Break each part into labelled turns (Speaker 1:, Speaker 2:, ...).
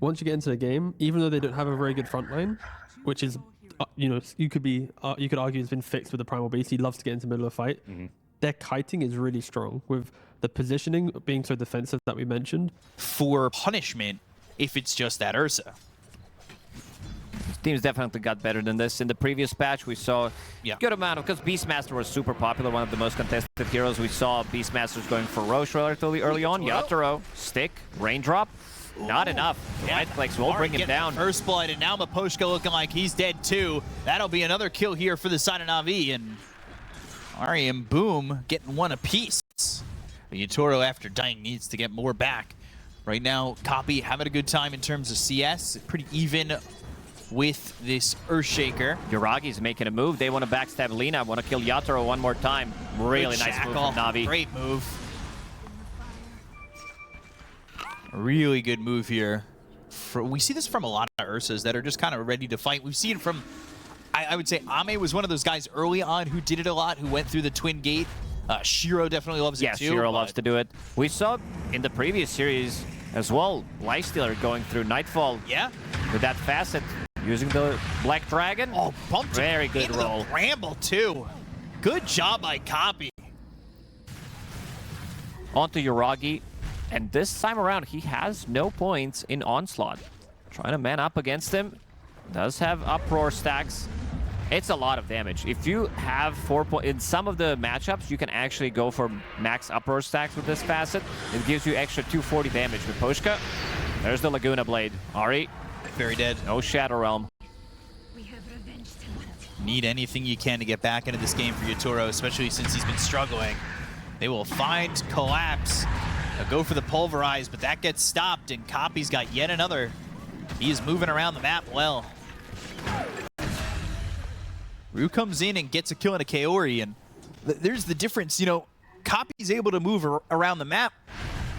Speaker 1: once you get into the game, even though they don't have a very good front line, which is, you know, you could argue has been fixed with the Primal Beast. He loves to get into the middle of a fight. Their kiting is really strong with the positioning being so defensive that we mentioned.
Speaker 2: For punishment, if it's just that Ursa.
Speaker 3: Teams definitely got better than this. In the previous patch, we saw a good amount of, because Beastmaster was super popular, one of the most contested heroes. We saw Beastmasters going for Roche relatively early on. Yatoro, stick, raindrop. Not enough. Nightflex will bring him down.
Speaker 2: First blood, and now Maposhka looking like he's dead too. That'll be another kill here for the side of Navi, and Ari and Boom getting one apiece. Yatoro, after dying, needs to get more back. Right now, Copy having a good time in terms of CS. Pretty even with this Earthshaker.
Speaker 3: Yuragi's making a move. They want to backstab Lina. Want to kill Yatoro one more time. Really nice move from Navi.
Speaker 2: Great move. Really good move here. We see this from a lot of Ursas that are just kind of ready to fight. We've seen it from, I would say Ame was one of those guys early on who did it a lot, who went through the Twin Gate. Shiro definitely loves it too.
Speaker 3: Yeah, Shiro loves to do it. We saw in the previous series as well, Lifestealer going through Nightfall.
Speaker 2: Yeah.
Speaker 3: With that facet, using the Black Dragon.
Speaker 2: Oh, bumped
Speaker 3: very good roll.
Speaker 2: Ramble too. Good job by Copy.
Speaker 3: Onto Yuragi. And this time around, he has no points in Onslaught. Trying to man up against him. Does have Uproar stacks. It's a lot of damage. If you have 4 points, in some of the matchups, you can actually go for max Uproar stacks with this facet. It gives you extra 240 damage with Poshka. There's the Laguna Blade. Ari.
Speaker 2: Very dead.
Speaker 3: No Shadow Realm.
Speaker 2: Need anything you can to get back into this game for Yatoro, especially since he's been struggling. They will find Collapse. They'll go for the Pulverize, but that gets stopped, and Copy's got yet another. He is moving around the map well. Ryu comes in and gets a kill on a Kaori, and there's the difference. You know, Copy's able to move around the map.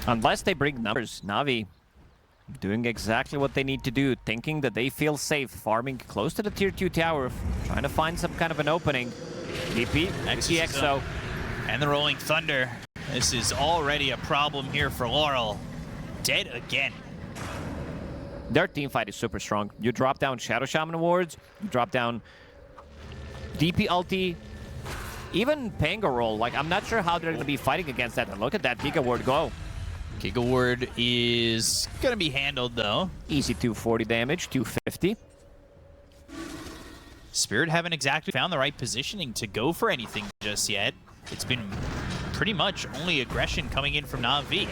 Speaker 3: Unless they bring numbers, Navi doing exactly what they need to do, thinking that they feel safe, farming close to the tier 2 tower, trying to find some kind of an opening. DP, XO.
Speaker 2: And the Rolling Thunder. This is already a problem here for Laurel. Dead again.
Speaker 3: Their team fight is super strong. You drop down Shadow Shaman wards, you drop down DP ulti, even Pango roll. Like, I'm not sure how they're going to be fighting against that. And look at that Giga Ward go.
Speaker 2: Giga Ward is going to be handled, though.
Speaker 3: Easy 240 damage, 250.
Speaker 2: Spirit haven't exactly found the right positioning to go for anything just yet. It's been pretty much only aggression coming in from Navi.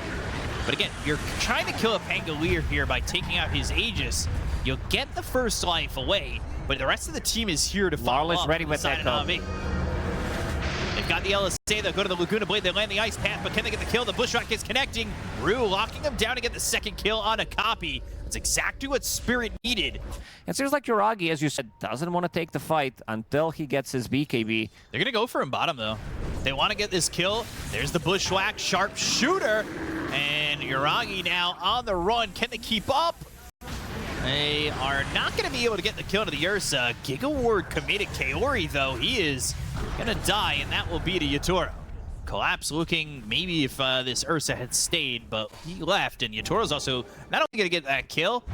Speaker 2: But again, you're trying to kill a Pangolier here by taking out his Aegis. You'll get the first life away, but the rest of the team is here to follow up.
Speaker 3: ready with that
Speaker 2: Navi. They've got the LSA, they'll go to the Laguna Blade, they land the Ice Path, but can they get the kill? The Bushwhack is connecting. Rue locking him down to get the second kill on a Copy. That's exactly what Spirit needed.
Speaker 3: It seems like Yuragi, as you said, doesn't want to take the fight until he gets his BKB.
Speaker 2: They're going to go for him bottom, though. They want to get this kill. There's the Bushwhack, Sharpshooter, and Yuragi now on the run. Can they keep up? They are not going to be able to get the kill to the Ursa. Giga Ward committed Kaori, though. He is going to die, and that will be to Yatoro. Collapse looking maybe if this Ursa had stayed, but he left, and Yatoro's also not only going to get that kill,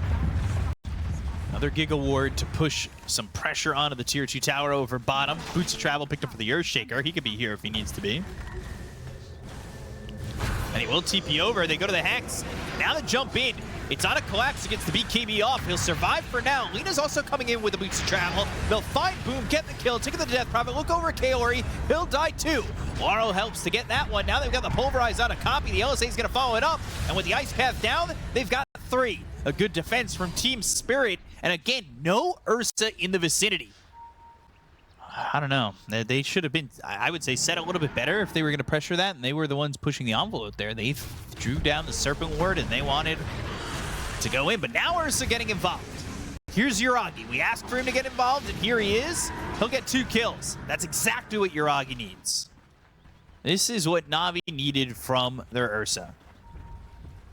Speaker 2: another Giga Ward to push some pressure onto the tier 2 tower over bottom. Boots of Travel picked up for the Earthshaker. He could be here if he needs to be. And he will TP over. They go to the Hex. Now they jump in. It's on a Collapse against the BKB off. He'll survive for now. Lina's also coming in with the Boots of Travel. They'll find Boom, get the kill, take the Death Prophet, look over Kaori. He'll die too. Laurel helps to get that one. Now they've got the Pulverize on a Copy. The LSA is going to follow it up. And with the Ice Path down, they've got 3. A good defense from Team Spirit. And again, no Ursa in the vicinity. I don't know. They should have been, I would say, set a little bit better if they were going to pressure that. And they were the ones pushing the envelope there. They drew down the Serpent Ward and they wanted to go in. But now Ursa getting involved. Here's Yuragi. We asked for him to get involved, and here he is. He'll get 2 kills. That's exactly what Yuragi needs. This is what Navi needed from their Ursa.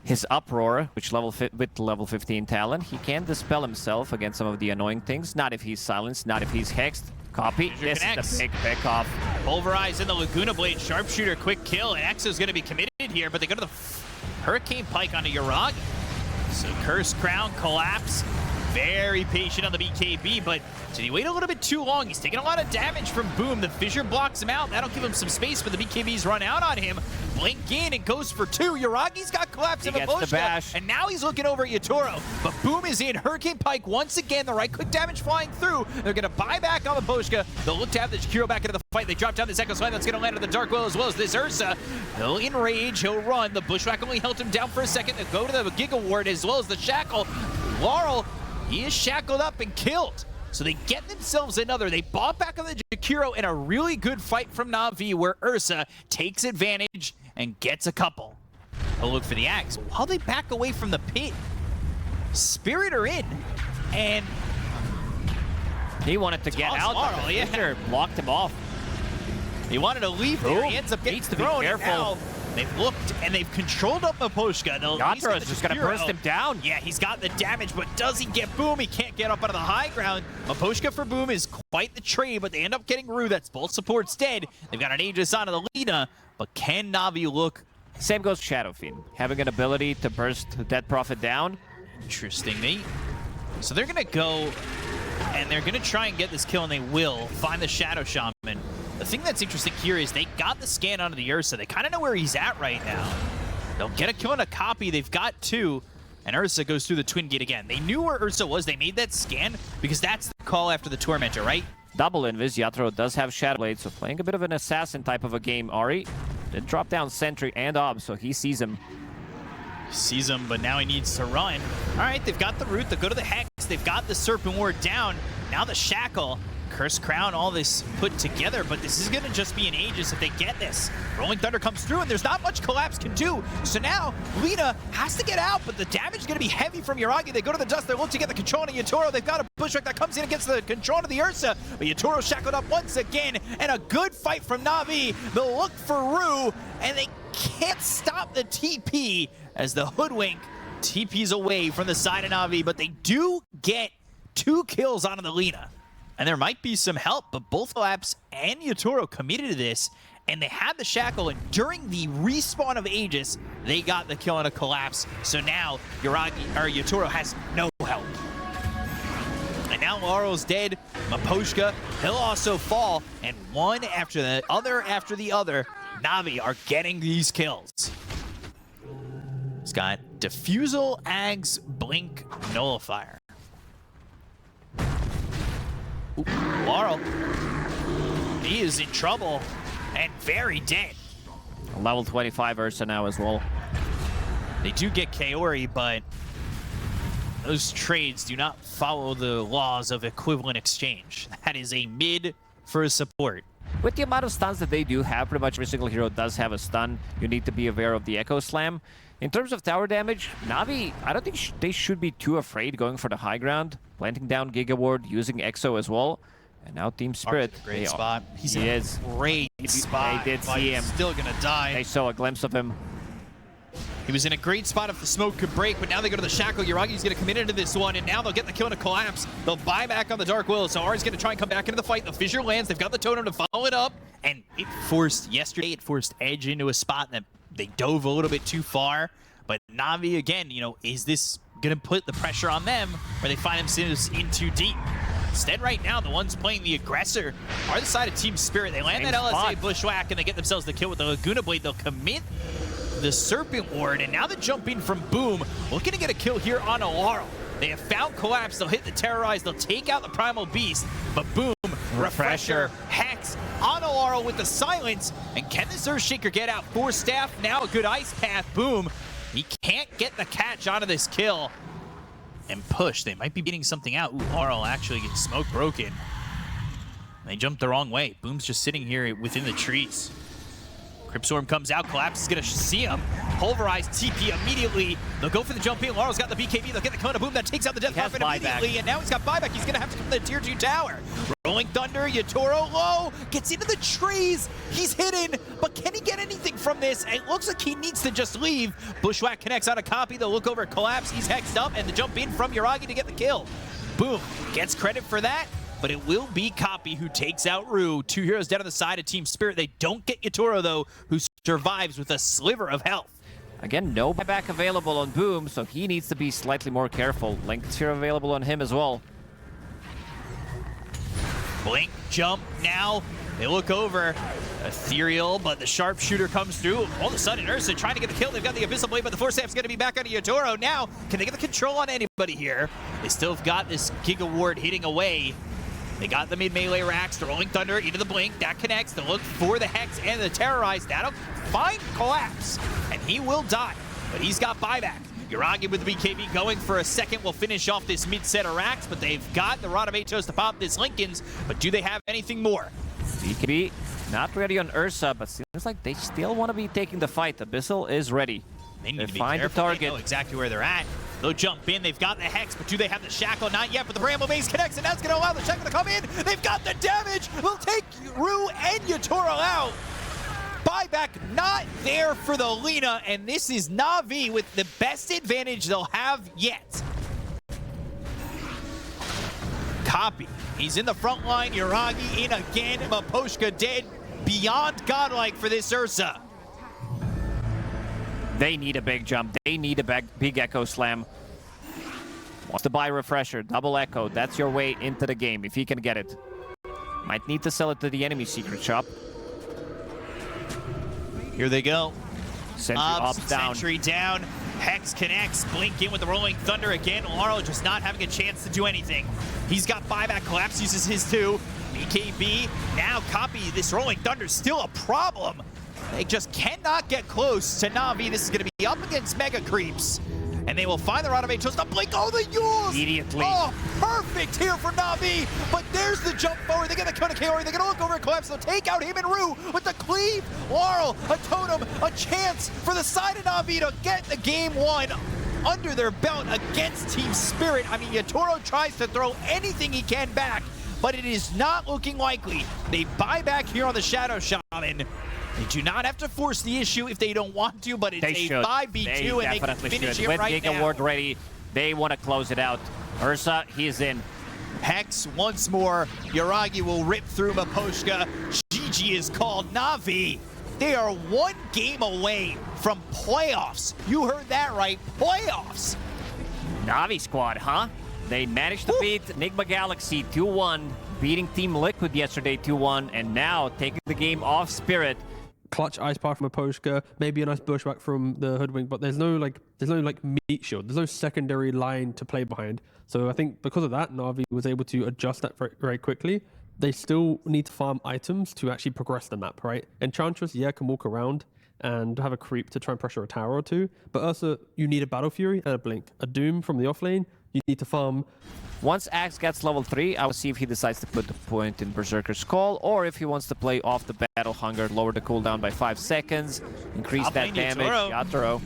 Speaker 3: His Uproar, which with level 15 talent, he can dispel himself against some of the annoying things. Not if he's silenced, not if he's hexed. Copy. This is the big pick off.
Speaker 2: Pulverize in the Laguna Blade. Sharpshooter, quick kill. And Exo's going to be committed here, but they go to the Hurricane Pike onto Yuragi. So Curse Crown collapse. Very patient on the BKB, but did he wait a little bit too long? He's taking a lot of damage from Boom. The Fissure blocks him out. That'll give him some space, but the BKBs run out on him. Blink in and goes for 2. Yuragi's got collapse of Emotion, and now he's looking over at Yatoro. But Boom is in. Hurricane Pike once again. The right-click damage flying through. They're going to buy back on the Poshka. They'll look to have the Jakiro back into the fight. They drop down this Echo Slime that's going to land on the Dark Will as well as this Ursa. He'll enrage. He'll run. The Bushwhack only held him down for a second. They'll go to the Giga Ward as well as the Shackle. Laurel, he is shackled up and killed. So they get themselves another. They bought back on the Jakiro in a really good fight from NAVI where Ursa takes advantage and gets a couple. A look for the Axe. While they back away from the pit, Spirit are in, and
Speaker 3: he wanted to get out.
Speaker 2: Laurel, yeah.
Speaker 3: Blocked him off.
Speaker 2: He wanted to leave there. He ends up getting thrown.
Speaker 3: Be careful.
Speaker 2: They've looked and they've controlled up Maposhka.
Speaker 3: Yatra is just going to burst him down.
Speaker 2: Yeah, he's got the damage, but does he get Boom? He can't get up out of the high ground. Maposhka for Boom is quite the trade, but they end up getting Rue. That's both supports dead. They've got an Aegis onto the Lina, but can Navi look?
Speaker 3: Same goes Shadow Fiend, having an ability to burst Dead Prophet down.
Speaker 2: Interesting. So they're going to go and they're going to try and get this kill, and they will find the Shadow Shaman. The thing that's interesting here is they got the scan onto the Ursa. They kind of know where he's at right now. They'll get a kill and a copy. They've got 2, and Ursa goes through the Twin Gate again. They knew where Ursa was. They made that scan because that's the call after the Tormentor, right?
Speaker 3: Double Invis. Yatro does have Shadow Blade, so playing a bit of an assassin type of a game. Ari did drop down Sentry and Ob, so he sees him.
Speaker 2: Sees him, but now he needs to run. All right, they've got the root. They'll go to the Hex. They've got the Serpent Ward down. Now the Shackle. Curse Crown, all this put together, but this is going to just be an Aegis if they get this. Rolling Thunder comes through, and there's not much Collapse can do. So now, Lina has to get out, but the damage is going to be heavy from Yuragi. They go to the Dust. They look to get the control on Yatoro. They've got a Bushwhack that comes in against the control of the Ursa, but Yatoro shackled up once again, and a good fight from Navi. They'll look for Rue, and they can't stop the TP as the Hoodwink TP's away from the side of Navi, but they do get 2 kills onto the Lina. And there might be some help, but both Collapse and Yatoro committed to this, and they had the Shackle, and during the respawn of Aegis, they got the kill on a Collapse. So now Yatoro has no help. And now Laurel's dead. Maposhka, he'll also fall, and one after the other, Navi are getting these kills. He's got Diffusal, Ags, Blink, Nullifier. Ooh, Laurel, he is in trouble and very dead.
Speaker 3: Level 25 Ursa now as well.
Speaker 2: They do get Kaori, but those trades do not follow the laws of equivalent exchange. That is a mid for a support.
Speaker 3: With the amount of stuns that they do have, pretty much every single hero does have a stun. You need to be aware of the Echo Slam. In terms of tower damage, Navi, I don't think they should be too afraid going for the high ground, planting down Giga Ward, using Exo as well. And now Team Spirit.
Speaker 2: Great spot.
Speaker 3: He is.
Speaker 2: Great spot.
Speaker 3: They did see him.
Speaker 2: Still gonna die.
Speaker 3: They saw a glimpse of him.
Speaker 2: He was in a great spot if the smoke could break, but now they go to the Shackle. Yuragi's going to commit into this one, and now they'll get the kill and a Collapse. They'll buy back on the Dark Will, so Ari's going to try and come back into the fight. The Fissure lands. They've got the Totem to follow it up, and it forced Edge into a spot that they dove a little bit too far. But Navi, again, you know, is this going to put the pressure on them where they find themselves in too deep? Instead, right now, the ones playing the aggressor are the side of Team Spirit. They land that LSA Bushwhack, and they get themselves the kill with the Laguna Blade. They'll commit the Serpent Ward, and now the jump in from Boom, looking to get a kill here on Laurel. They have found Collapse. They'll hit the Terrorize. They'll take out the Primal Beast, but Boom, Refresher, Hex on Laurel with the Silence, and can this Earthshaker get out? 4 staff, now a good Ice Path. Boom, he can't get the catch onto this kill. And push, they might be getting something out. Ooh, Laurel actually gets smoke broken. They jumped the wrong way. Boom's just sitting here within the trees. Cryptstorm comes out, Collapse is gonna see him. Pulverize, TP immediately. They'll go for the jump in. Laurel's got the BKB, they'll get the Kona Boom that takes out the Death Prophet immediately, and now he's got buyback. He's gonna have to come to the tier 2 tower. Rolling Thunder, Yatoro low, gets into the trees. He's hidden, but can he get anything from this? It looks like he needs to just leave. Bushwhack connects on a copy. They'll look over at Collapse. He's hexed up, and the jump in from Yuragi to get the kill. Boom, gets credit for that. But it will be Copy who takes out Rue. 2 heroes dead on the side of Team Spirit. They don't get Yatoro, though, who survives with a sliver of health.
Speaker 3: Again, no buyback available on Boom, so he needs to be slightly more careful. Linked here available on him as well.
Speaker 2: Blink, jump, now they look over. Ethereal, but the sharpshooter comes through. All of a sudden, Ursa trying to get the kill. They've got the Abyssal Blade, but the Force Staff's going to be back on Yatoro now. Can they get the control on anybody here? They still have got this Giga Ward hitting away. They got the mid-melee racks, the Rolling Thunder into the Blink. That connects. They look for the Hex and the Terrorize. That'll find Collapse, and he will die, but he's got buyback. Uragi with the BKB going for a second will finish off this mid-set of racks, but they've got the Rod of Atos to pop this Lincolns, but do they have anything more?
Speaker 3: BKB not ready on Ursa, but seems like they still want to be taking the fight. Abyssal is ready.
Speaker 2: They need to be
Speaker 3: find
Speaker 2: careful.
Speaker 3: the target.
Speaker 2: They know exactly where they're at. They'll jump in. They've got the Hex, but do they have the Shackle? Not yet, but the Bramble Base connects, and that's going to allow the Shackle to come in. They've got the damage. They'll take Rue and Yatoro out. Buyback not there for the Lina, and this is Na'Vi with the best advantage they'll have yet. Copy. He's in the front line. Uragi in again. Maposhka dead. Beyond godlike for this Ursa.
Speaker 3: They need a big jump. They need a big Echo Slam. Wants to buy Refresher. Double Echo. That's your way into the game if he can get it. Might need to sell it to the enemy secret shop.
Speaker 2: Here they go.
Speaker 3: Sentry up, down.
Speaker 2: Sentry down. Hex connects. Blink in with the Rolling Thunder again. Laurel just not having a chance to do anything. He's got buyback. Collapse uses his too. BKB now copy. This Rolling Thunder still a problem. They just cannot get close to Na'Vi. This is going to be up against Mega Creeps. And they will find the Rod of Atos to blink. Oh, the Yules!
Speaker 3: Immediately.
Speaker 2: Oh, perfect here for Na'Vi. But there's the jump forward. They get the Kona Kaori. They're going to look over at Collapse. They'll take out him and Rue with the cleave. Laurel, a totem, a chance for the side of Na'Vi to get the game one under their belt against Team Spirit. I mean, Yatoro tries to throw anything he can back, but it is not looking likely. They buy back here on the Shadow Shaman. They do not have to force the issue if they don't want to, but it's a 5v2 and they can finish it
Speaker 3: with
Speaker 2: right now.
Speaker 3: Giga Ward ready, they want to close it out. Ursa, he's in.
Speaker 2: Hex once more. Uragi will rip through Maposhka. GG is called. Na'Vi, they are one game away from playoffs. You heard that right, playoffs.
Speaker 3: Na'Vi squad, huh? They managed to beat Nigma Galaxy 2-1, beating Team Liquid yesterday 2-1, and now taking the game off Spirit.
Speaker 1: Clutch ice bar from Aposhka, maybe a nice bushwhack from the Hoodwink, but there's no meat shield. There's no secondary line to play behind. So I think because of that, Na'Vi was able to adjust that very, very quickly. They still need to farm items to actually progress the map, right? Enchantress, yeah, can walk around and have a creep to try and pressure a tower or two, but Ursa, you need a Battle Fury and a Blink. A Doom from the offlane, you need to farm.
Speaker 3: Once Axe gets level 3, I will see if he decides to put the point in Berserker's Call, or if he wants to play off the Battle Hunger, lower the cooldown by 5 seconds, increase that damage. Yatoro.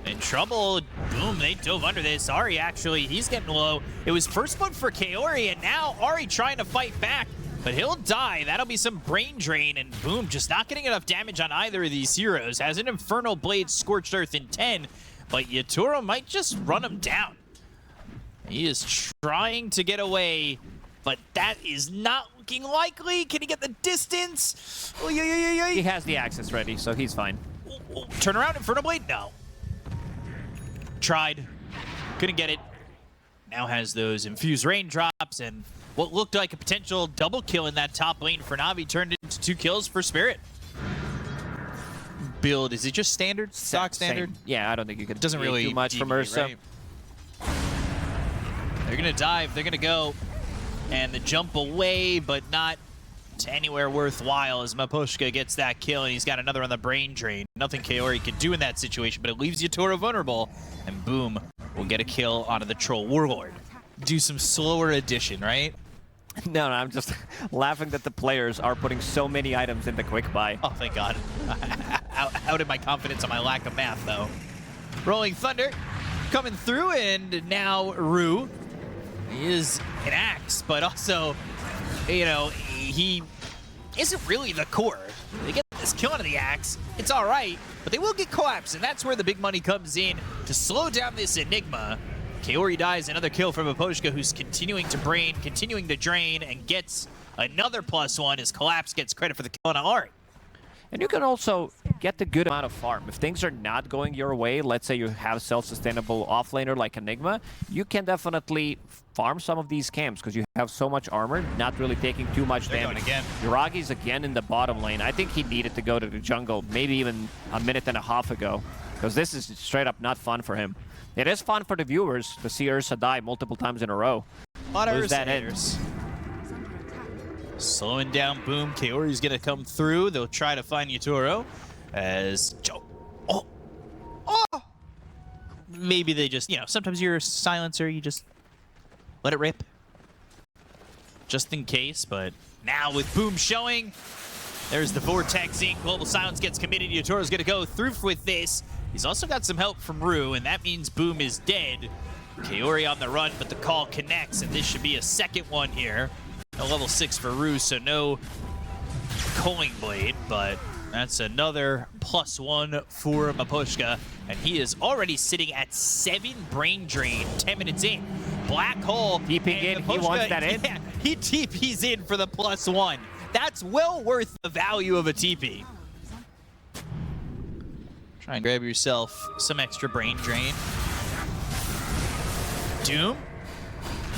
Speaker 2: In trouble. Boom, they dove under this. Ari actually, he's getting low. It was first blood for Kaori, and now Ari trying to fight back, but he'll die. That'll be some brain drain, and Boom just not getting enough damage on either of these heroes. Has an Infernal Blade, Scorched Earth in 10, but Yatoro might just run him down. He is trying to get away, but that is not looking likely. Can he get the distance? Oh, yeah.
Speaker 3: He has the access ready, so he's fine.
Speaker 2: Turn around, Infernal Blade? No. Tried. Couldn't get it. Now has those infused raindrops, and what looked like a potential double kill in that top lane for Na'Vi turned into 2 kills for Spirit. Build, is it just standard? Stock standard?
Speaker 3: Same. Yeah, I don't think you could
Speaker 2: doesn't really
Speaker 3: too much from Ursa.
Speaker 2: Right? They're going to dive, they're going to go, and the jump away, but not to anywhere worthwhile as Maposhka gets that kill, and he's got another on the brain drain. Nothing Kaori can do in that situation, but it leaves Yatoro vulnerable, and Boom will get a kill onto the Troll Warlord. Do some slower addition, right?
Speaker 3: No, I'm just laughing that the players are putting so many items into quick buy.
Speaker 2: Oh, thank God. Out of my confidence on my lack of math, though. Rolling Thunder coming through, and now Rue. He is an Axe, but also, you know, he isn't really the core. They get this kill onto the Axe, it's all right, but they will get collapsed, and that's where the big money comes in to slow down this Enigma. Kaori dies, another kill from Aposhka, who's continuing to drain, and gets another +1 as Collapse gets credit for the kill on Ari.
Speaker 3: And you can also get a good amount of farm. If things are not going your way, let's say you have self-sustainable offlaner like Enigma, you can definitely farm some of these camps because you have so much armor, not really taking too much damage.
Speaker 2: Again.
Speaker 3: Yuragi's again in the bottom lane. I think he needed to go to the jungle maybe even a minute and a half ago, because this is straight up not fun for him. It is fun for the viewers to see Ursa die multiple times in a row.
Speaker 2: A lot of
Speaker 3: Lose
Speaker 2: Ursa
Speaker 3: that head.
Speaker 2: haters. Slowing down Boom. Kaori's going to come through. They'll try to find Yutaro as... Oh! Maybe they just, sometimes you're a silencer, you just let it rip. Just in case, but now with Boom showing, there's the Vortex in. Global Silence gets committed. Yutaro's going to go through with this. He's also got some help from Rue, and that means Boom is dead. Kaori on the run, but the call connects, and this should be a second one here. No level 6 for Rue, so no Culling Blade, but that's another +1 for Miposhka, and he is already sitting at 7 brain drain 10 minutes in. Black Hole.
Speaker 3: TPing in, he wants that in?
Speaker 2: Yeah, he TPs in for the +1. That's well worth the value of a TP. Try and grab yourself some extra brain drain. Doom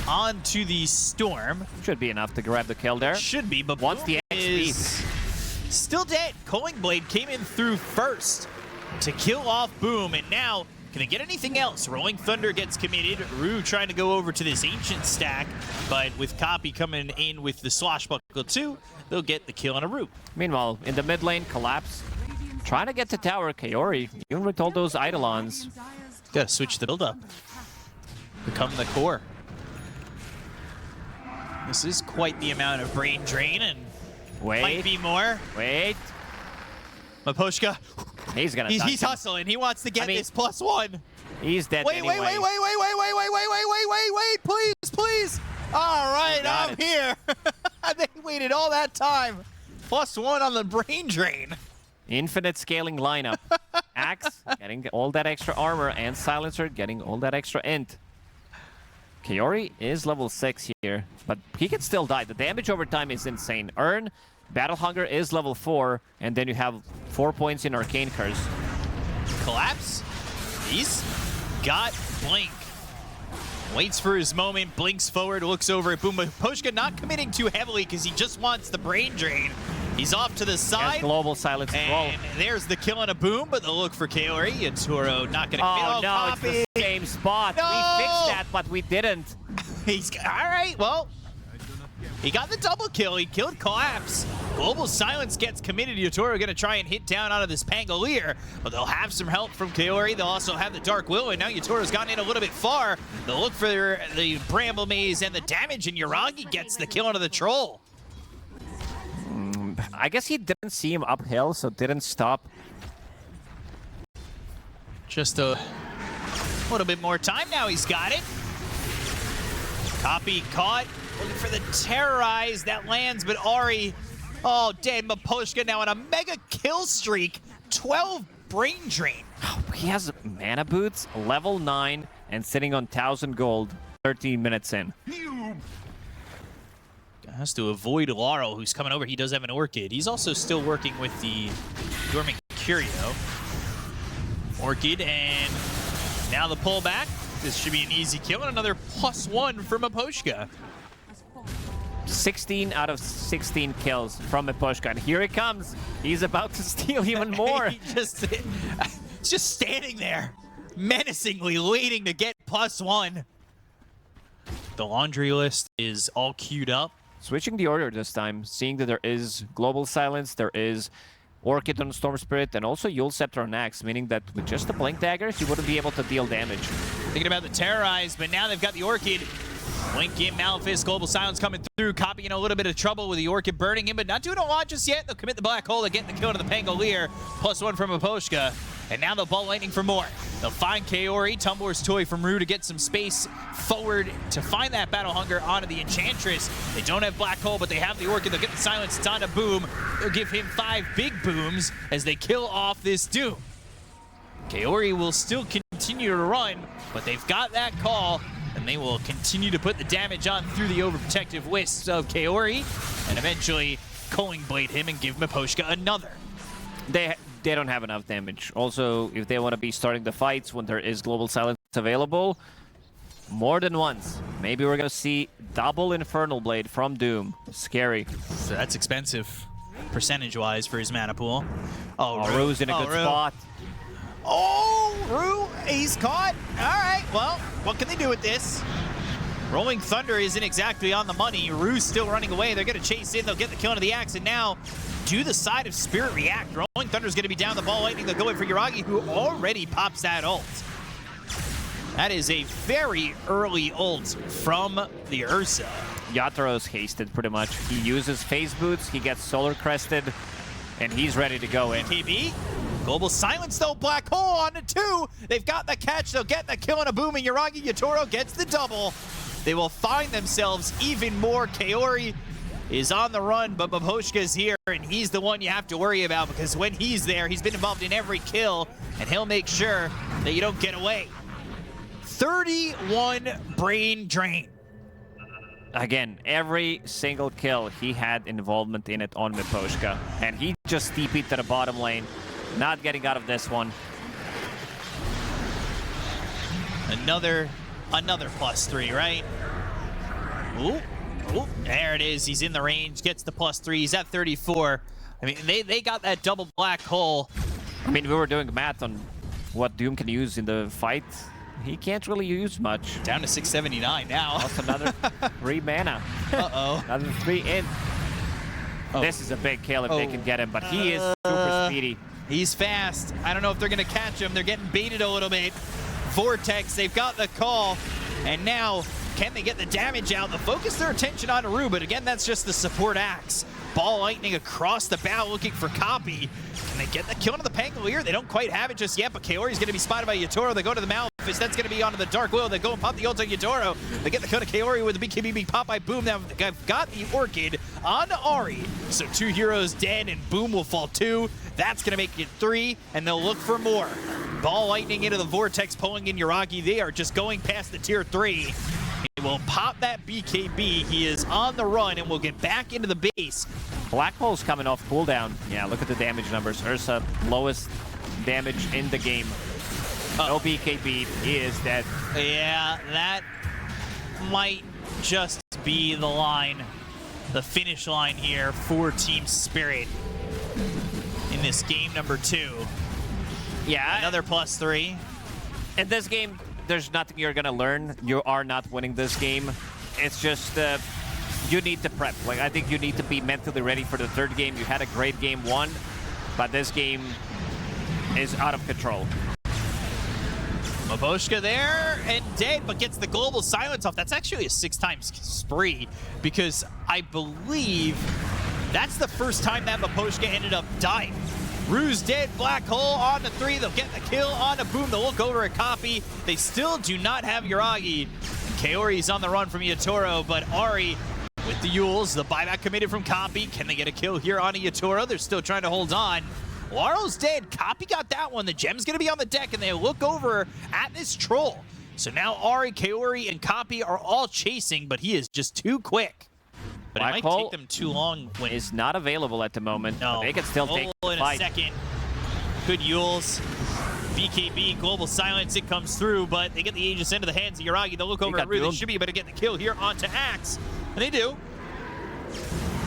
Speaker 2: onto the Storm.
Speaker 3: Should be enough to grab the kill there.
Speaker 2: Should be, but
Speaker 3: Once
Speaker 2: Boom
Speaker 3: the
Speaker 2: is
Speaker 3: XP.
Speaker 2: still dead. Culling Blade came in through first to kill off Boom, and now can they get anything else? Rolling Thunder gets committed. Rue trying to go over to this Ancient stack, but with Copy coming in with the Swashbuckle too, they'll get the kill on a Rue.
Speaker 3: Meanwhile, in the mid lane, Collapse. Trying to get to tower, Kaori. Even with all those Eidolons.
Speaker 2: Gotta switch the build-up. Become the core. This is quite the amount of brain drain, and might be more.
Speaker 3: Wait.
Speaker 2: Miposhka,
Speaker 3: He's gonna
Speaker 2: he's hustling. He wants to get this +1.
Speaker 3: He's dead
Speaker 2: Wait,
Speaker 3: anyway.
Speaker 2: wait, please. All right, I'm
Speaker 3: it.
Speaker 2: here. They waited all that time. +1 on the brain drain.
Speaker 3: Infinite scaling lineup. Axe getting all that extra armor, and Silencer getting all that extra int. Kaori is level 6 here, but he can still die. The damage over time is insane. Earn, Battle Hunger is level 4, and then you have 4 points in Arcane Curse.
Speaker 2: Collapse. He's got Blink. Waits for his moment, blinks forward, looks over at Boom. Miposhka not committing too heavily because he just wants the brain drain. He's off to the side.
Speaker 3: Global Silence as well.
Speaker 2: And there's the kill on a Boom, but the look for Kaori. Yutaro not going to commit.
Speaker 3: Oh, no,
Speaker 2: Copy.
Speaker 3: it's the same spot.
Speaker 2: No!
Speaker 3: We fixed that, but we didn't.
Speaker 2: All right, well, he got the double kill. He killed Collapse. Global Silence gets committed. Yutaro going to try and hit down onto this Pangolier, but they'll have some help from Kaori. They'll also have the Dark Willow, and now Yutaro's gotten in a little bit far. They'll look for the Bramble Maze and the damage, and Yuragi gets the kill onto the Troll.
Speaker 3: I guess he didn't see him uphill, so didn't stop.
Speaker 2: Just a little bit more time now. He's got it. Copy caught. Looking for the Terrorize. That lands, but Ari, oh, dead. Miposhka now on a mega kill streak. 12 brain drain.
Speaker 3: He has mana boots, level 9, and sitting on 1,000 gold 13 minutes in.
Speaker 2: Has to avoid Laurel, who's coming over. He does have an Orchid. He's also still working with the Dormant Curio. Orchid, and now the pullback. This should be an easy kill, and another +1 from Miposhka.
Speaker 3: 16 out of 16 kills from Miposhka, and here he comes. He's about to steal even more.
Speaker 2: It's just standing there, menacingly waiting to get +1. The laundry list is all queued up.
Speaker 3: Switching the order this time, seeing that there is Global Silence, there is Orchid on Storm Spirit, and also Yule Scepter on Axe, meaning that with just the Blink Daggers, you wouldn't be able to deal damage.
Speaker 2: Thinking about the Terrorize, but now they've got the Orchid. Blink in, Malefice, Global Silence coming through, copying a little bit of trouble with the Orchid burning him, but not doing a lot just yet. They'll commit the Black Hole to get the kill to the Pangolier, +1 from Miposhka, and now they'll ball lightning for more. They'll find Kaori, Tumblr's Toy from Rue to get some space forward to find that Battle Hunger onto the Enchantress. They don't have Black Hole, but they have the Orchid. They'll get the Silence. It's on to Boom. They'll give him 5 big booms as they kill off this Doom. Kaori will still continue to run, but they've got that call, and they will continue to put the damage on through the overprotective wisps of Kaori, and eventually Culling Blade him and give Miposhka another.
Speaker 3: they don't have enough damage. Also, if they want to be starting the fights when there is Global Silence available, more than once, maybe we're going to see double Infernal Blade from Doom. Scary.
Speaker 2: So that's expensive, percentage-wise, for his mana pool.
Speaker 3: Oh, Rue's in a good spot.
Speaker 2: Oh, Rue, he's caught. All right, well, what can they do with this? Rolling Thunder isn't exactly on the money. Rue's still running away. They're going to chase in. They'll get the kill into the axe. And now, do the side of Spirit react? Rolling Thunder's going to be down the ball lightning. They'll go in for Yuragi, who already pops that ult. That is a very early ult from the Ursa.
Speaker 3: Yataro's hasted pretty much. He uses phase boots. He gets solar crested. And he's ready to go in.
Speaker 2: KB, Global Silence though, Black Hole on the 2. They've got the catch, they'll get the kill and a boom, and Yuragi Yatoro gets the double. They will find themselves even more. Kaori is on the run, but Baboshka's here, and he's the one you have to worry about because when he's there, he's been involved in every kill, and he'll make sure that you don't get away. 31 brain drain.
Speaker 3: Again, every single kill, he had involvement in it on Baboshka, and he just TP'd to the bottom lane. Not getting out of this one.
Speaker 2: Another +3, right? Ooh, there it is. He's in the range, gets the +3. He's at 34. I mean, they got that double black hole.
Speaker 3: I mean, we were doing math on what Doom can use in the fight. He can't really use much.
Speaker 2: Down to 679 now.
Speaker 3: That's another 3 mana.
Speaker 2: Uh-oh.
Speaker 3: Another 3 in. Oh. This is a big kill if they can get him, but he is super speedy.
Speaker 2: He's fast. I don't know if they're going to catch him. They're getting baited a little bit. Vortex, they've got the call. And now, can they get the damage out? They'll focus their attention on Rue, but again, that's just the support axe. Ball lightning across the bow looking for Copy. Can they get the kill into the Pangolier? They don't quite have it just yet, but Kaori's going to be spotted by Yatoro. They go to the Malphus. That's going to be onto the Dark Will. They go and pop the ult on Yatoro. They get the kill to Kaori with the BKB being popped by Boom. Now they've got the Orchid on Ari. So 2 heroes dead, and Boom will fall 2. That's going to make it 3, and they'll look for more. Ball lightning into the Vortex, pulling in Yuragi. They are just going past the tier 3. He will pop that BKB. He is on the run and will get back into the base.
Speaker 3: Black Hole's coming off cooldown. Yeah, look at the damage numbers. Ursa, lowest damage in the game. No BKB, he is dead.
Speaker 2: Yeah, that might just be the line, the finish line here for Team Spirit in this game number 2.
Speaker 3: Yeah.
Speaker 2: Another +3.
Speaker 3: In this game, there's nothing you're gonna learn. You are not winning this game. It's just you need to prep. Like, I think you need to be mentally ready for the 3rd game. You had a great game 1, but this game is out of control.
Speaker 2: Baboshka there and dead, but gets the Global Silence off. That's actually a 6-time spree because I believe that's the first time that Baboshka ended up dying. Rue's dead, Black Hole on the 3. They'll get the kill on the Boom. They'll look over at Copy. They still do not have Yuragi. Kaori's on the run from Yatoro, but Ari with the Yules, the buyback committed from Copy. Can they get a kill here on Yatoro? They're still trying to hold on. Laro's dead. Copy got that one. The gem's going to be on the deck, and they look over at this troll. So now Ari, Kaori, and Copy are all chasing, but he is just too quick. But
Speaker 3: Black
Speaker 2: it might
Speaker 3: Hole
Speaker 2: take them too long. When
Speaker 3: is not available at the moment.
Speaker 2: No,
Speaker 3: they can still take the
Speaker 2: in
Speaker 3: fight.
Speaker 2: a second. Good Yules. BKB, Global Silence, it comes through, but they get the Aegis into the hands of Yuragi. They'll look over at Rue. They should be able to get the kill here onto Axe. And they do.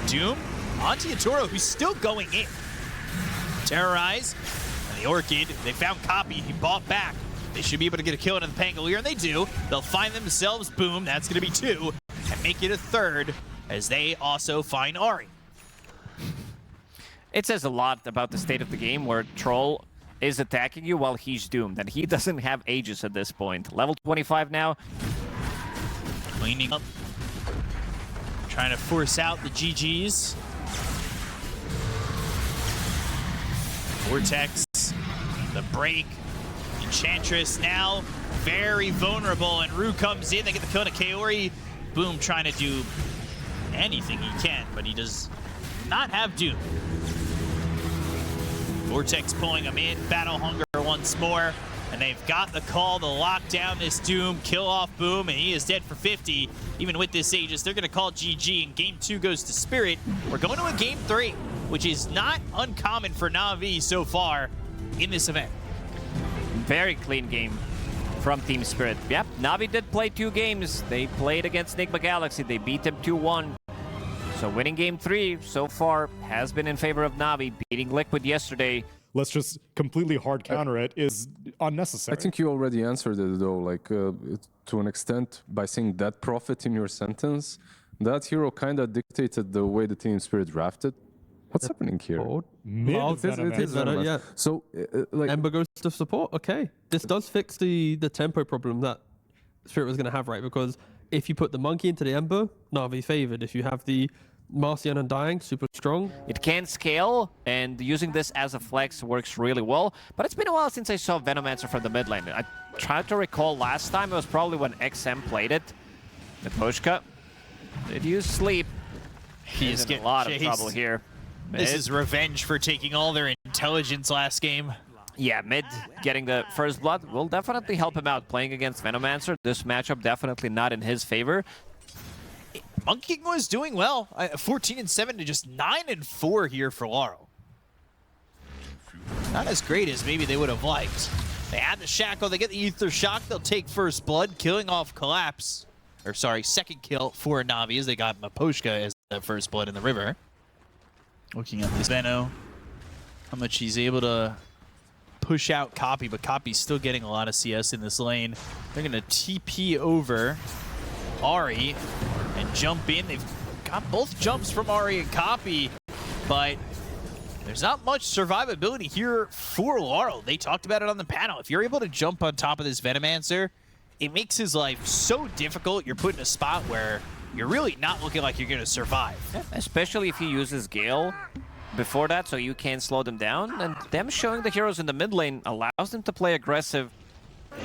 Speaker 2: Doom onto Yatoro, who's still going in. Terrorize. And the Orchid, they found Copy. He bought back. They should be able to get a kill into the Pangolier, and they do. They'll find themselves Boom. That's going to be 2. And make it a 3rd as they also find Ari.
Speaker 3: It says a lot about the state of the game where Troll is attacking you while he's doomed, and he doesn't have Aegis at this point. Level 25 now.
Speaker 2: Cleaning up. Trying to force out the GGs. Vortex, the break. Enchantress now very vulnerable, and Rue comes in. They get the kill to Kaori. Boom trying to do anything he can, but he does not have Doom. Vortex pulling him in. Battle Hunger once more. And they've got the call to lock down this Doom, kill off Boom, and he is dead for 50. Even with this Aegis, they're going to call GG, and game 2 goes to Spirit. We're going to a game 3. which is not uncommon for NAVI so far in this event.
Speaker 3: Very clean game from Team Spirit. Yep, NAVI did play 2 games. They played against Nigma Galaxy. They beat them 2-1. So winning game 3 so far has been in favor of NAVI, beating Liquid yesterday.
Speaker 4: Let's just completely hard counter it is unnecessary.
Speaker 5: I think you already answered it though, like to an extent by saying that profit in your sentence. That hero kind of dictated the way the Team Spirit drafted. What's happening here?
Speaker 4: Mid
Speaker 1: Well, it is better, yeah.
Speaker 5: So, like,
Speaker 1: Ember goes to support. Okay, this does fix the tempo problem that Spirit was going to have, right? Because if you put the Monkey into the Ember, Na'Vi favored. If you have the Marcian Undying, super strong.
Speaker 3: It can scale, and using this as a flex works really well. But it's been a while since I saw Venomancer from the mid lane. I tried to recall last time, it was probably when XM played it. Miposhka did use sleep.
Speaker 2: He's
Speaker 3: in a lot of trouble here.
Speaker 2: This
Speaker 3: Mid.
Speaker 2: is revenge for taking all their intelligence last game.
Speaker 3: Yeah, mid getting the first blood will definitely help him out playing against Venomancer. This matchup definitely not in his favor.
Speaker 2: Monkey was doing well. 14-7 to just 9-4 here for Laurel. Not as great as maybe they would have liked. They add the Shackle, they get the Ether Shock, they'll take first blood, killing off Collapse. Or sorry, second kill for Navi as they got Miposhka as the first blood in the river. Looking at this Veno, how much he's able to push out Copy, but Copy's still getting a lot of CS in this lane. They're gonna TP over Ari and jump in. They've got both jumps from Ari and Copy, but there's not much survivability here for Laurel. They talked about it on the panel. If you're able to jump on top of this Venomancer, it makes his life so difficult. You're put in a spot where you're really not looking like you're going to survive.
Speaker 3: Yeah, especially if he uses Gale before that, so you can slow them down. And them showing the heroes in the mid lane allows them to play aggressive.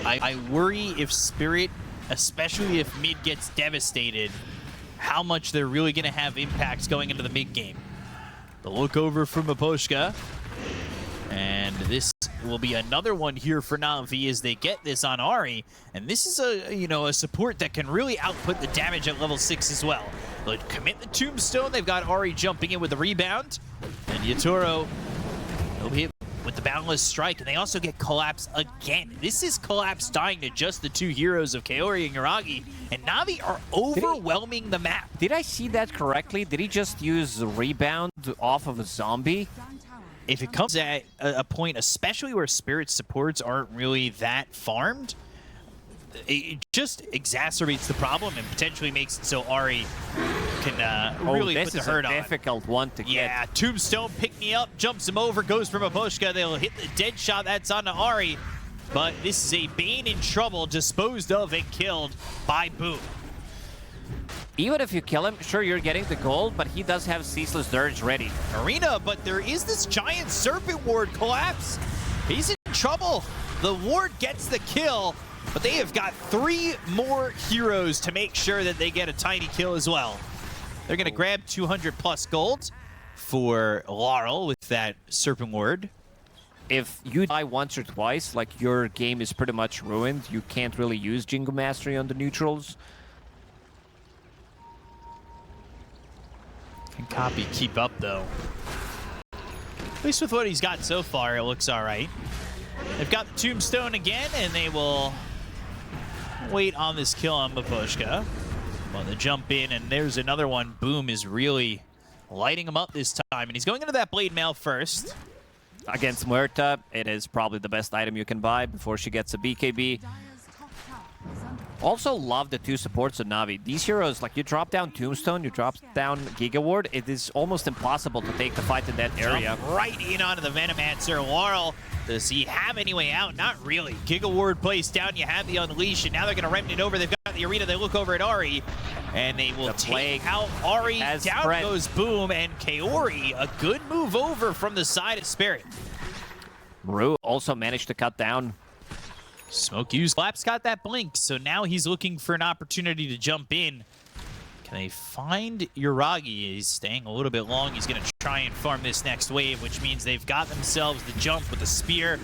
Speaker 2: I worry if Spirit, especially if mid gets devastated, how much they're really going to have impacts going into the mid game. The look over from Miposhka. And this will be another one here for Na'Vi as they get this on Ari. And this is a support that can really output the damage at level 6 as well. They'll commit the Tombstone. They've got Ari jumping in with the rebound. And Yatoro will hit with the Boundless Strike. And they also get Collapse again. This is Collapse dying to just the 2 heroes of Kaori and Yuragi. And Na'Vi are overwhelming the map.
Speaker 3: Did I see that correctly? Did he just use Rebound off of a zombie?
Speaker 2: If it comes at a point, especially where Spirit supports aren't really that farmed, it just exacerbates the problem and potentially makes it so Ari can really put the hurt on.
Speaker 3: This is a difficult one to get.
Speaker 2: Yeah, Tombstone, pick me up, jumps him over, goes for Miposhka. They'll hit the dead shot that's on Ari, but this is a Bane in trouble, disposed of and killed by Boom.
Speaker 3: Even if you kill him, sure, you're getting the gold, but he does have Ceaseless Dirge ready.
Speaker 2: Arena, but there is this giant Serpent Ward Collapse. He's in trouble. The Ward gets the kill, but they have got 3 more heroes to make sure that they get a tiny kill as well. They're going to grab 200 plus gold for Laurel with that Serpent Ward.
Speaker 3: If you die once or twice, like your game is pretty much ruined. You can't really use Jingle Mastery on the neutrals.
Speaker 2: Can Copy keep up, though? At least with what he's got so far, it looks all right. They've got the Tombstone again, and they will wait on this kill on Miposhka. Well, they jump in, and there's another one. Boom is really lighting him up this time, and he's going into that Blade Mail first.
Speaker 3: Against Muerta, it is probably the best item you can buy before she gets a BKB. Also love the 2 supports of Na'Vi. These heroes, like you drop down Tombstone, you drop down Giga Ward, it is almost impossible to take the fight in that area.
Speaker 2: Jump right in onto the Venomancer. Laurel, does he have any way out? Not really. Giga Ward placed down, you have the Unleash, and now they're going to remnant over. They've got the Arena, they look over at Ari, and they will take out Ari. Down
Speaker 3: spread.
Speaker 2: Goes Boom, and Kaori, a good move over from the side of Spirit.
Speaker 3: Rue also managed to cut down.
Speaker 2: Smoke used. Collapse got that blink, so now he's looking for an opportunity to jump in. Can they find Yuragi? He's staying a little bit long. He's going to try and farm this next wave, which means they've got themselves the jump with the spear.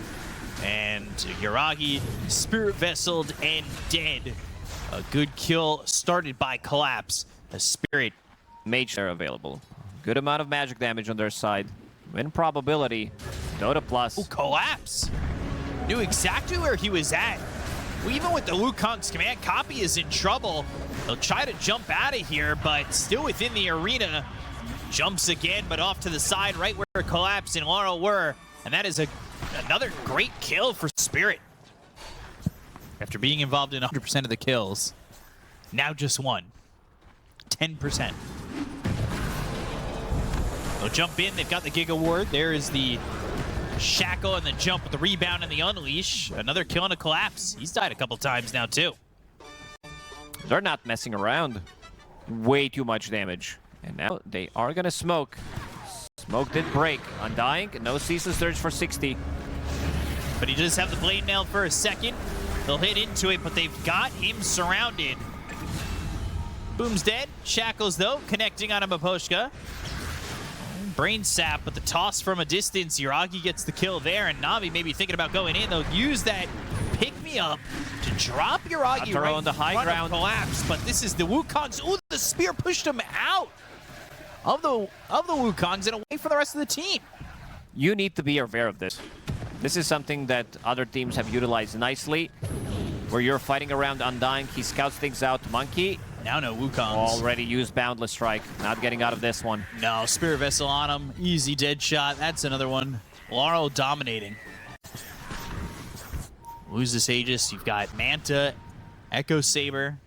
Speaker 2: And Yuragi, Spirit Vesseled and dead. A good kill started by Collapse. The Spirit
Speaker 3: Mage are available. Good amount of magic damage on their side. Win probability. Dota plus.
Speaker 2: Ooh, collapse. Knew exactly where he was at. Well, even with the Wukong's command, Copy is in trouble. He'll try to jump out of here, but still within the arena. Jumps again, but off to the side, right where Collapse and Laurel were. And that is another great kill for Spirit. After being involved in 100% of the kills, now just one. 10%. They'll jump in. They've got the Giga Ward. There is the Shackle and the jump with the rebound and the unleash. Another kill and a collapse. He's died a couple times now, too.
Speaker 3: They're not messing around. Way too much damage. And now they are going to smoke. Smoke did break. Undying. No ceaseless surge for 60.
Speaker 2: But he does have the blade nailed for a second. They'll hit into it, but they've got him surrounded. Boom's dead. Shackles, though, connecting on a Maposhka. Brain sap, but the toss from a distance. Yuragi gets the kill there, and Navi maybe thinking about going in. They'll use that pick-me-up to drop Yuragi right
Speaker 3: on the high ground.
Speaker 2: Collapse, but this is the Wukongs. Ooh, the spear pushed him out of the Wukongs and away from the rest of the team.
Speaker 3: You need to be aware of this. This is something that other teams have utilized nicely, where you're fighting around Undying. He scouts things out. Monkey.
Speaker 2: Now no Wukongs.
Speaker 3: Already used Boundless Strike. Not getting out of this one.
Speaker 2: No, Spirit Vessel on him. Easy dead shot. That's another one. Laurel dominating. Lose this Aegis. You've got Manta, Echo Saber.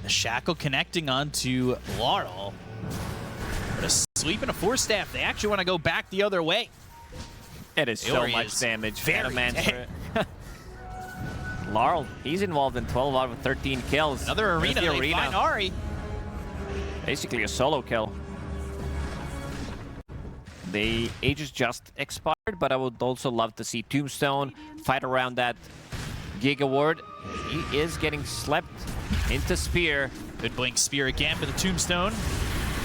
Speaker 2: The Shackle connecting onto Laurel. But a sweep and a Force Staff. They actually want to go back the other way.
Speaker 3: It is so much damage.
Speaker 2: Very dead.
Speaker 3: Laurel, he's involved in 12 out of 13 kills.
Speaker 2: Another arena. They find Ari.
Speaker 3: Basically a solo kill. The Aegis just expired, but I would also love to see Tombstone fight around that Giga Ward. He is getting slept into Spear.
Speaker 2: Good blink Spear again for the Tombstone.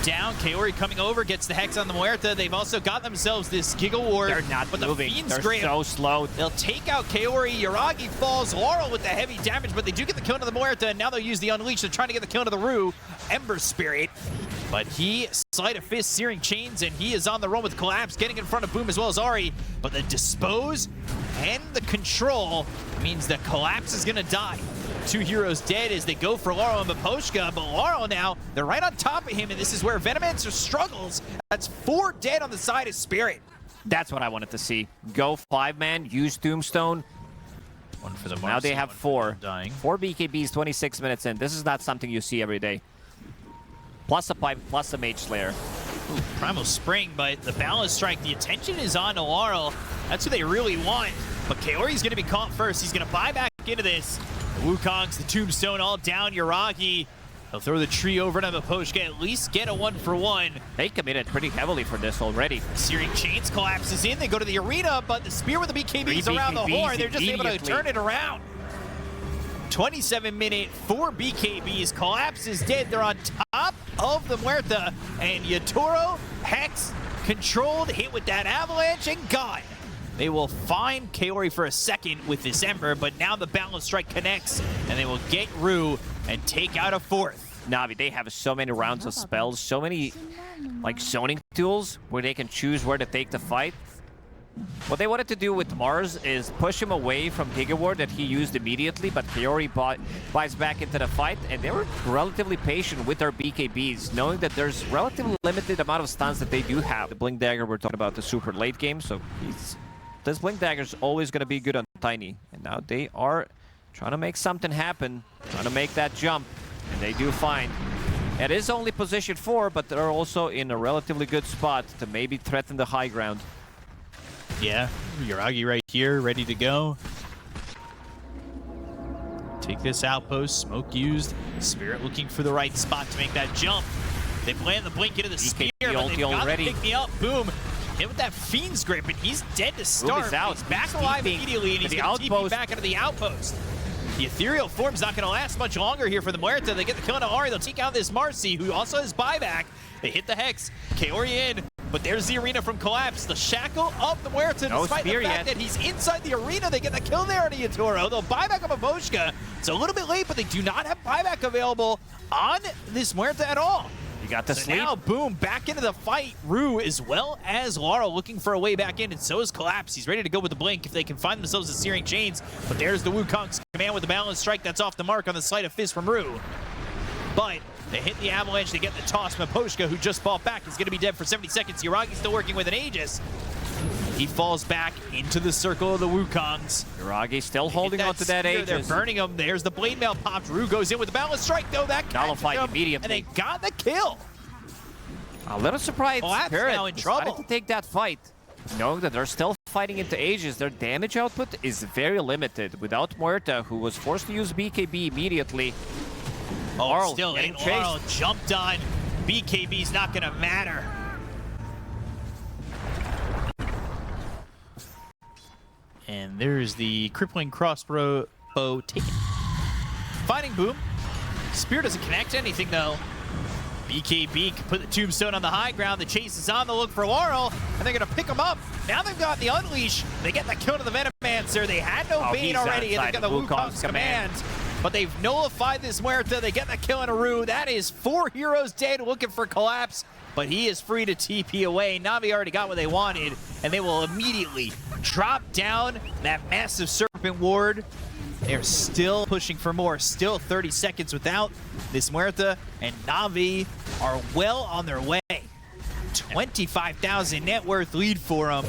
Speaker 2: Down, Kaori coming over, gets the Hex on the Muerta. They've also got themselves this Giga Ward.
Speaker 3: They're not moving.
Speaker 2: They're
Speaker 3: so slow.
Speaker 2: They'll take out Kaori. Yuragi falls. Laurel with the heavy damage, but they do get the kill into the Muerta, and now they'll use the Unleash. They're trying to get the kill into the Rue. Ember Spirit. But he, Sleight of Fist, Searing Chains, and he is on the run with Collapse, getting in front of Boom as well as Ari. But the Dispose and the Control means that Collapse is going to die. Two heroes dead as they go for Laurel and Maposhka, but Laurel now, they're right on top of him, and this is where Venomancer struggles. That's 4 dead on the side of Spirit.
Speaker 3: That's what I wanted to see. Go 5-man, use Tombstone.
Speaker 2: One for the
Speaker 3: Marcy, now they have 4.
Speaker 2: Dying.
Speaker 3: 4 BKBs, 26 minutes in. This is not something you see every day. Plus a pipe, plus a Mage Slayer.
Speaker 2: Ooh, Primal Spring, but the Balance Strike, the attention is on to Laurel. That's who they really want. But Kaori's going to be caught first. He's going to buy back into this. The Wukongs, the Tombstone all down. Yuragi, he'll throw the tree over to Maposhka, at least get a 1-for-1.
Speaker 3: They committed pretty heavily for this already.
Speaker 2: Searing Chains collapses in. They go to the arena, but the Spear with the BKBs around the horn. They're just able to turn it around. 27-minute, 4 BKBs. Collapse is dead. They're on top of the Muerta. And Yatoro, Hex, controlled, hit with that avalanche, and gone. They will find Kaori for a second with this Ember, but now the Balance Strike connects, and they will get Rue and take out a 4th.
Speaker 3: Navi, they have so many rounds of spells, so many like zoning tools where they can choose where to take the fight. What they wanted to do with Mars is push him away from Giga Ward that he used immediately, but Kaori buys back into the fight, and they were relatively patient with their BKBs, knowing that there's relatively limited amount of stuns that they do have. The Blink Dagger, we're talking about the super late game, so this Blink Dagger is always going to be good on Tiny. And now they are trying to make something happen, trying to make that jump, and they do find. It is only position 4, but they're also in a relatively good spot to maybe threaten the high ground.
Speaker 2: Yeah, Yuragi right here, ready to go. Take this outpost, smoke used. Spirit looking for the right spot to make that jump. They plan the blink into the spear, but they've got to pick me up. Boom. Hit with that Fiend's Grip, and he's dead to start. He's back alive immediately, and he's going to TP back into the outpost. The ethereal form's not going to last much longer here for the Muerta. They get the kill on Ari. They'll take out this Marcy, who also has buyback. They hit the Hex. Kaori in, but there's the arena from Collapse. The Shackle of the Muerta, despite the fact that he's inside the arena. They get the kill there on Yatoro. They'll buy back on Maposhka. It's a little bit late, but they do not have buyback available on this Muerta at all.
Speaker 3: You got the
Speaker 2: So
Speaker 3: sleep.
Speaker 2: now, Boom, back into the fight. Rue, as well as Laurel, looking for a way back in, and so is Collapse. He's ready to go with the blink if they can find themselves a Searing Chains. But there's the Wukong's command with the balance strike. That's off the mark on the sleight of fist from Rue. But they hit the avalanche, they get the toss. Miposhka, who just fought back, is going to be dead for 70 seconds. Yuragi's still working with an Aegis. He falls back into the circle of the Wukongs.
Speaker 3: Yuragi still holding on to that
Speaker 2: spear,
Speaker 3: Aegis.
Speaker 2: They're burning him. There's the blade mail popped. Rue goes in with the balance strike, though. That
Speaker 3: Nullified
Speaker 2: catches him,
Speaker 3: immediately.
Speaker 2: and they got the kill.
Speaker 3: A little surprised
Speaker 2: Collapse
Speaker 3: Spirit
Speaker 2: now in
Speaker 3: decided
Speaker 2: trouble.
Speaker 3: to take that fight. Knowing that they're still fighting into Aegis, their damage output is very limited. Without Muerta, who was forced to use BKB immediately. Laurel
Speaker 2: Still,
Speaker 3: getting
Speaker 2: and Laurel
Speaker 3: chased.
Speaker 2: jumped on. BKB's not going to matter. And there's the crippling crossbow taken. Finding Boom. Spear doesn't connect to anything, though. BKB can put the tombstone on the high ground. The chase is on the look for Laurel, and they're going to pick him up. Now they've got the Unleash. They get the kill to the Venomancer. They had no Bane
Speaker 3: he's
Speaker 2: already, and
Speaker 3: outside
Speaker 2: they've got the Wukong's command. But they've nullified this Muerta. They get the kill in Aru. That is 4 heroes dead looking for Collapse, but he is free to TP away. Navi already got what they wanted, and they will immediately drop down that massive Serpent Ward. They're still pushing for more. Still 30 seconds without this Muerta, and Navi are well on their way. 25,000 net worth lead for them,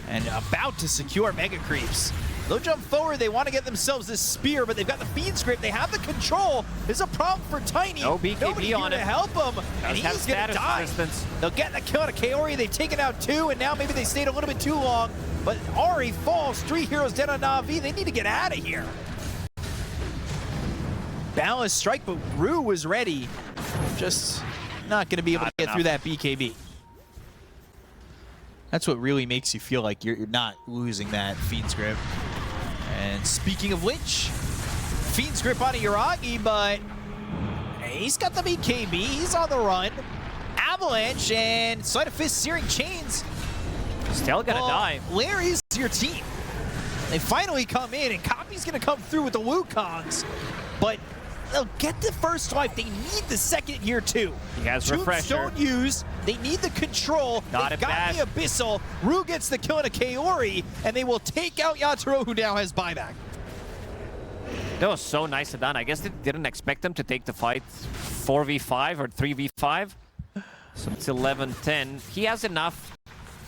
Speaker 2: and about to secure Mega Creeps. They'll jump forward. They want to get themselves this spear, but they've got the feed script. They have the control. There's a problem for Tiny.
Speaker 3: No BKB
Speaker 2: Nobody
Speaker 3: on
Speaker 2: here
Speaker 3: it.
Speaker 2: to help him, and
Speaker 3: have
Speaker 2: he's going to
Speaker 3: status
Speaker 2: die.
Speaker 3: resistance.
Speaker 2: They'll get the kill on a Kaori. They've taken out 2, and now maybe they stayed a little bit too long. But Ari falls. 3 heroes dead on Navi. They need to get out of here. Balance strike, but Rue was ready. Just not going to be able to get through that BKB. That's what really makes you feel like you're not losing that Fiend's Grip. And speaking of which, Fiend's Grip on a Yuragi, but he's got the BKB. He's on the run. Avalanche and Sleight of Fist Searing Chains.
Speaker 3: Still gonna die.
Speaker 2: Larry's your team. They finally come in, and Copy's gonna come through with the Wukongs, but they'll get the first wipe. They need the second here too.
Speaker 3: He has refresher.
Speaker 2: Tombstone used. They need the control.
Speaker 3: Not
Speaker 2: They've
Speaker 3: a
Speaker 2: got
Speaker 3: bad.
Speaker 2: the Abyssal. Rue gets the kill on a Kaori, and they will take out Yatoro, who now has buyback.
Speaker 3: That was so nice done. I guess they didn't expect them to take the fight 4v5 or 3v5. So it's 11-10. He has enough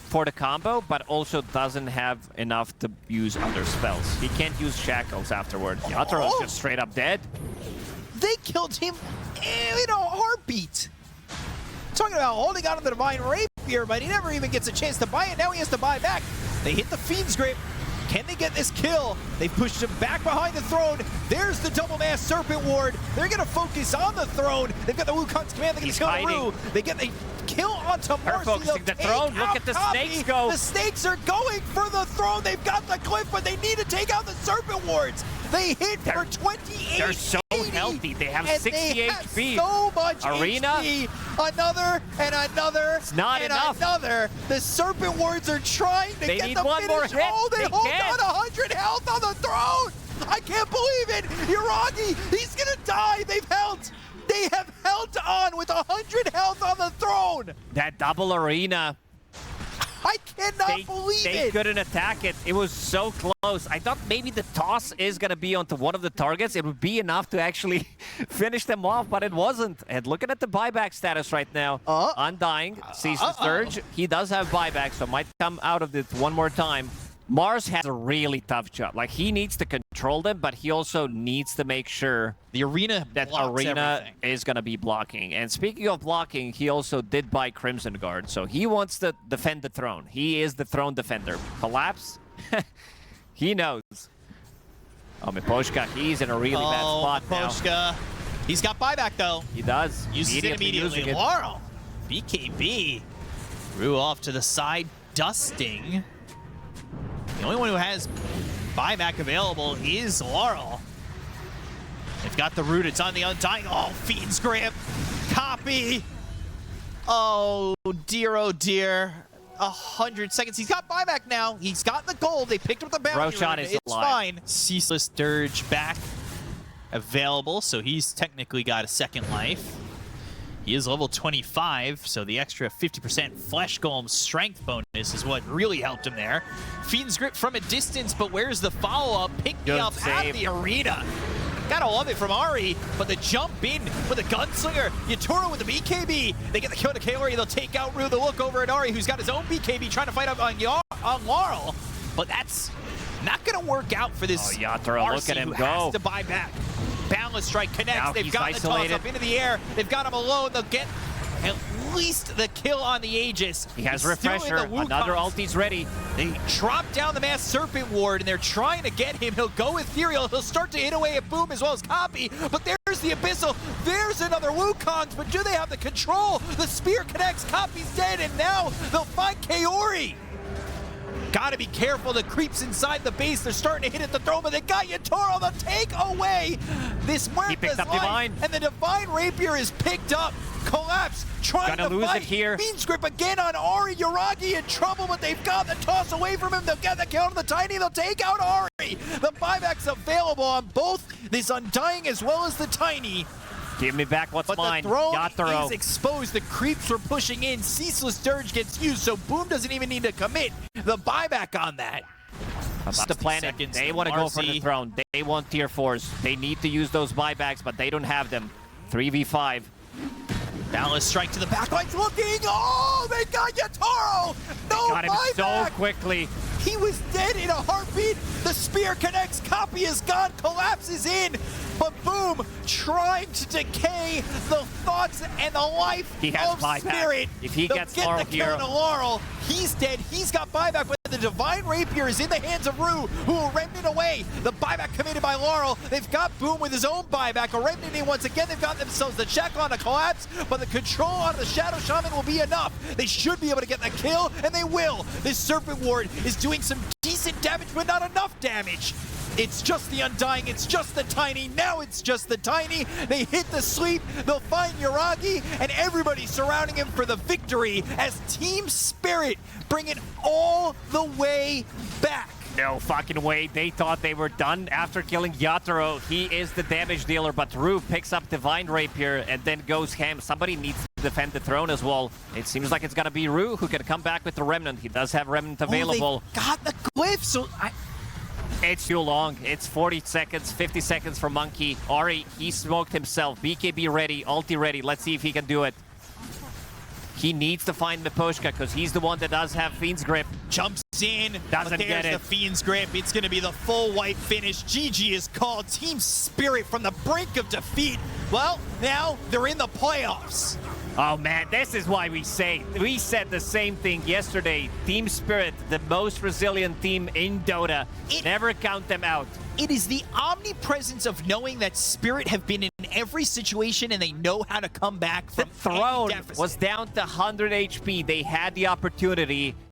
Speaker 3: for the combo, but also doesn't have enough to use other spells. He can't use Shackles afterward. Yatoro's just straight up dead.
Speaker 2: They killed him in a heartbeat. Talking about holding on to the Divine Rapier, but he never even gets a chance to buy it. Now he has to buy back. They hit the Fiend's Grip. Can they get this kill? They pushed him back behind the throne. There's the double mass Serpent Ward. They're going to focus on the throne. They've got the Wukong's command. They get the kill on Rue. They get the kill onto Marcy.
Speaker 3: focusing the throne. Look at the snakes go.
Speaker 2: The snakes are going for the throne. They've got the cliff, but they need to take out the Serpent Wards. They hit for 28.
Speaker 3: They're so healthy. They have 60
Speaker 2: they have
Speaker 3: HP.
Speaker 2: so much
Speaker 3: Arena.
Speaker 2: HP. Another and another.
Speaker 3: It's not
Speaker 2: and
Speaker 3: enough.
Speaker 2: Another. The Serpent Wards are trying to
Speaker 3: They
Speaker 2: get
Speaker 3: need
Speaker 2: the
Speaker 3: one more
Speaker 2: finish.
Speaker 3: hit.
Speaker 2: Oh, they hold
Speaker 3: can't.
Speaker 2: on 100 health on the throne. I can't believe it. Yuragi, he's gonna die. They have held on with 100 health on the throne.
Speaker 3: That double arena.
Speaker 2: I cannot believe
Speaker 3: They
Speaker 2: it.
Speaker 3: couldn't attack it. It was so close. I thought maybe the toss is going to be onto one of the targets. It would be enough to actually finish them off, but it wasn't. And looking at the buyback status right now, Undying sees the surge. He does have buyback, so might come out of it one more time. Mars has a really tough job. Like, he needs to control them, but he also needs to make sure
Speaker 2: The arena
Speaker 3: that
Speaker 2: blocks
Speaker 3: Arena
Speaker 2: everything.
Speaker 3: is going to be blocking. And speaking of blocking, he also did buy Crimson Guard. So he wants to defend the throne. He is the throne defender. Collapse? He knows. Oh, Miposhka, he's in a really bad spot now.
Speaker 2: Miposhka. He's got buyback, though.
Speaker 3: He does.
Speaker 2: Uses it immediately.
Speaker 3: using it.
Speaker 2: Laurel. BKB. Rue off to the side, dusting. The only one who has buyback available is Laurel. They've got the root. It's on the Undying. Oh, Fiend's Grip. Copy. Oh, dear, oh, dear. 100 seconds. He's got buyback now. He's got the gold. They picked up the bounty.
Speaker 3: Roshan is
Speaker 2: It's
Speaker 3: alive.
Speaker 2: fine. Ceaseless Dirge back available, so he's technically got a second life. He is level 25, so the extra 50% Flesh Golem strength bonus is what really helped him there. Fiend's Grip from a distance, but where's the follow-up? Pick me up out of the arena. Gotta love it from Ari, but the jump in with a gunslinger. Yatoro with the BKB. They get the kill to Kaori. They'll take out Rue. They'll look over at Ari, who's got his own BKB, trying to fight up on Laurel. But that's not gonna work out for this
Speaker 3: Yatoro,
Speaker 2: RC
Speaker 3: look at him
Speaker 2: who
Speaker 3: go.
Speaker 2: has to buy back. Balance strike connects.
Speaker 3: Now
Speaker 2: They've got the toss up into the air. They've got him alone. They'll get at least the kill on the Aegis.
Speaker 3: He has
Speaker 2: He's
Speaker 3: refresher.
Speaker 2: still in the
Speaker 3: Another
Speaker 2: Wukong's.
Speaker 3: ulti's ready.
Speaker 2: They drop down the Mass Serpent Ward, and they're trying to get him. He'll go Ethereal. He'll start to hit away at Boom as well as Copy. But there's the Abyssal. There's another Wukong's, but do they have the control? The Spear connects. Copy's dead, and now they'll find Kaori. Gotta be careful. The creeps inside the base. They're starting to hit at the throne, but they got Yatoro. They'll take away this Muerta's
Speaker 3: up
Speaker 2: life,
Speaker 3: Divine.
Speaker 2: and the Divine Rapier is picked up. Collapse, trying
Speaker 3: Gonna
Speaker 2: to
Speaker 3: lose
Speaker 2: fight.
Speaker 3: it here.
Speaker 2: Fiend's Grip again on Ari. Yuragi in trouble, but they've got the toss away from him. They'll get the kill on the Tiny. They'll take out Ari. The buyback's available on both this Undying as well as the Tiny.
Speaker 3: Give me back what's
Speaker 2: But
Speaker 3: mine.
Speaker 2: the throne
Speaker 3: Yatoro.
Speaker 2: is exposed. The creeps were pushing in. Ceaseless Dirge gets used, so Boom doesn't even need to commit the buyback on that.
Speaker 3: That's the plan. They want to go for the throne. They want tier 4s. They need to use those buybacks, but they don't have them. 3v5.
Speaker 2: Balance strike to the backlines looking. Oh, they got Yatoro. No
Speaker 3: Got him
Speaker 2: buyback.
Speaker 3: so quickly.
Speaker 2: He was dead in a heartbeat. The spear connects. Copy is gone. Collapses in. But Boom trying to decay the thoughts and the life
Speaker 3: He has
Speaker 2: of
Speaker 3: buyback.
Speaker 2: Spirit.
Speaker 3: If he
Speaker 2: They'll
Speaker 3: gets
Speaker 2: get
Speaker 3: Laurel
Speaker 2: the kill
Speaker 3: here.
Speaker 2: to Laurel. He's dead. He's got buyback, but the Divine Rapier is in the hands of Rue, who will remnant away. The buyback committed by Laurel. They've got Boom with his own buyback. A remnant once again. They've got themselves the check on a collapse, but the control on the Shadow Shaman will be enough. They should be able to get the kill, and they will. This Serpent Ward is doing some decent damage, but not enough damage. It's just the Undying, it's just the Tiny, now it's just the Tiny. They hit the sleep, they'll find Yuragi, and everybody surrounding him for the victory as Team Spirit bring it all the way back.
Speaker 3: No fucking way. They thought they were done after killing Yatoro. He is the damage dealer, but Rue picks up Divine Rapier and then goes ham. Somebody needs to defend the throne as well. It seems like it's gonna be Rue who can come back with the Remnant. He does have Remnant available.
Speaker 2: Oh, they got the glyph, so
Speaker 3: It's too long. It's 40 seconds, 50 seconds for Monkey. Ari, he smoked himself. BKB ready, ulti ready. Let's see if he can do it. He needs to find Miposhka because he's the one that does have Fiend's Grip.
Speaker 2: jumps in,
Speaker 3: Doesn't
Speaker 2: but
Speaker 3: get
Speaker 2: there's
Speaker 3: it.
Speaker 2: the Fiend's Grip. It's going to be the full white finish. GG is called. Team Spirit from the brink of defeat. Well, now they're in the playoffs.
Speaker 3: Oh man, this is why we said the same thing yesterday. Team Spirit, the most resilient team in Dota. Never count them out.
Speaker 2: It is the omnipresence of knowing that Spirit have been in every situation and they know how to come back
Speaker 3: The
Speaker 2: from any
Speaker 3: throne
Speaker 2: deficit.
Speaker 3: was down to 100 HP. They had the opportunity.